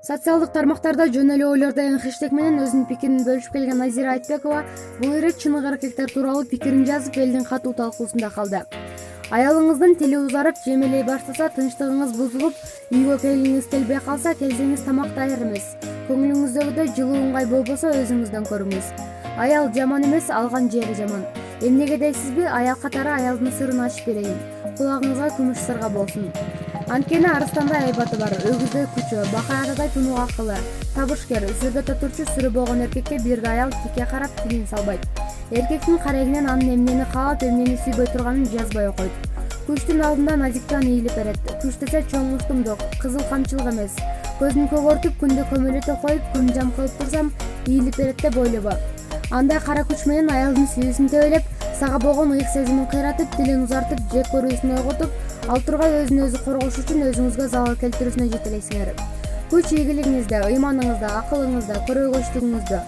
Социалдык тармактарда жөн эле ойлорду деген хэштег менен өзүнүн пикирин бөлүшүп келген Назира Айтбекова бул ирет чыныгы эркектер тууралуу пикирин жазып, элдин катуу талкуусунда калды. Аялыңыздын тили узарып, жемелей баштаса, тынчтыгыңыз бузулуп, үйгө келгиңиз келбей калса, келсеңиз тамак даяр эмес. Көңүлүңүздөгүдөй жылуу ыңгай болбосо өзүңүздөн көрүңүз. Аял жаман эмес, алган жери жаман. Эмнеге дейсизби? Аял катары аялдын сырын ачып берейин. Кулагыңызга күмүш сырга болсун. Анткени арыстандай айбаты бар, өгүздөй күчү, бакай атадай тунук акылы, табышкер, сүрдөтө турчу сүрү болгон эркекке бирде аял тике карап тилин салбайт. Эркектин карегинен анын эмнени каалап, эмнени сүйбөй турганын жазбай окойт. Күчтүн алдында назиктан ийилип берет. Күч десе чоң муштумдук, кызыл камчылык эмес. Көзүн көгөртүп, күндө көмөлөтө коюп, күн жам кылып турсам, ийилип берет деп ойлобо. Андай кара күч менен аялдын сүйүүсүн тебелеп, сага болгон ыйык сезимин кыйратып, тилин узартып, жек көрүүсүн ойготуп, ал тургай өзүн өзү коргош үчүн өзүңүзгө залал келтирүүсүнө жетелейсиңер. Күч ийгилигиңизде, ыйманыңызда, акылыңызда, көрөгөчтүгүңүздө,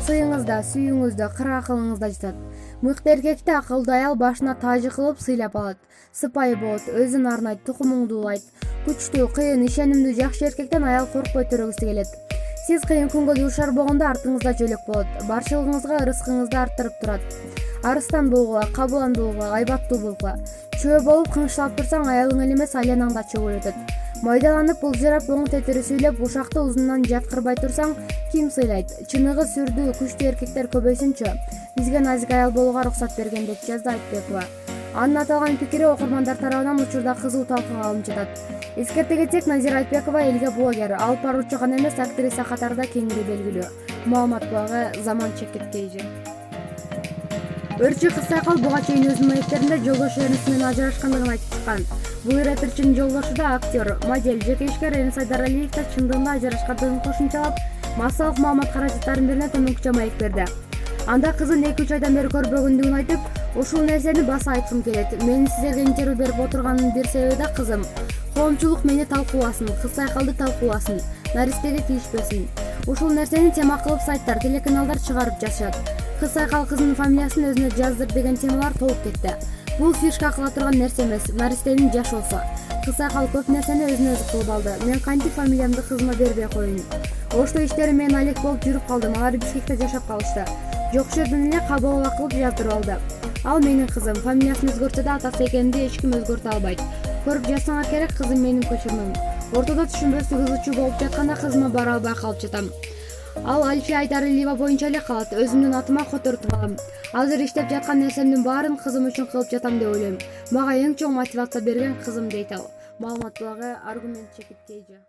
сыйыңызда, сүйүүңүздө, кыра акылыңызда жатат. Мыкты эркекти акылдуу аял башына тажы кылып сыйлап алат. Сыпайы болот, өзүн арнайт, тукумуңду улайт. Күчтүү, кыйын, ишенимдүү, жакшы эркектен аял коркпой төрөгүсү келет. Сиз кыйын күнгө дуушар болгондо артыңызда жөлөк болот. Барчылыгыңызга, ырыскыңызды арттырып турат. Арыстан болгула, кабылан болгула, айбаттуу болгула. Чөө болуп кыңшылап турсаң, аялың эле эмес, айланаң да чөгүлөтөт. Майдаланып, булжырап, оң тетири сүйлөп, ушакты узунунан жаткырбай турсаң, ким сыйлайт? Чыныгы сүрдүү, күчтүү эркектер көбөйсүнчү. Бизге назик аял болууга уруксат берген, деп жазды Айтбекова. Анын аталган пикири окурмандар тарабынан учурда кызуу талкууга алынып жатат. Эскерте кетсек, Назира Айтбекова элге блогер, алып баруучу гана эмес, актриса катары да кеңири белгилүү. Маалымат булагы Заман Чекиткейжи. Өрчү кыз Сайкал буга чейин өзүнүн маектеринде жолдошу Эрнст менен ажырашкандыгын айтып чыккан. Бул иретирчинин жолдошу да актер, модель, жеке ишкер Эрнст Айдаралиев да чындыгында ажырашкандыгын кошумчалап, массалык маалымат каражаттарынын бирине төмөнкүчө маек берди. Анда кызын 2-3 айдан бери көрбөгөндүгүн айтып, ушул нерсени баса айткым келет. Менин сиздерге интервью берип отурганымдын бир себеби да кызым. Коомчулук мени талкууласын, кыз Сайкалды талкууласын, наристеге тийишпесин. Ушул нерсени тема кылып сайттар, телеканалдар чыгарып жатышат. Кыз Сайкал кызынын фамилиясын өзүнө жаздыр деген темалар толуп кетти. Бул фишка кыла турган нерсе эмес, наристенин жашоосу. Кыз Сайкал көп нерсени өзүнө өзү кылып алды. Мен кантип фамилиямды кызыма бербей коеюн? Ошто иштерим менен алек болуп жүрүп калдым. Алар Бишкекте жашап калышты. Жок жерден эле кабыл ала кылып жаздырып алды. Ал менин кызым, фамилиясын өзгөртсө да атасы экенимди эч ким өзгөртө албайт. Көрүп жатсаңар керек, кызым менин көчүрмөм. Ортодо түшүнбөстүк кызычуу болуп жатканда кызыма бара албай калып жатам. Ал Альфия Айдаралиева боюнча эле калат. Өзүмдүн атыма котортуп алам. Азыр иштеп жаткан нерсемдин баарын кызым үчүн кылып жатам деп ойлойм. Мага эң чоң мотивация берген кызым, дейт ал. Маалымат булагы Аргумент Чекиткейжи.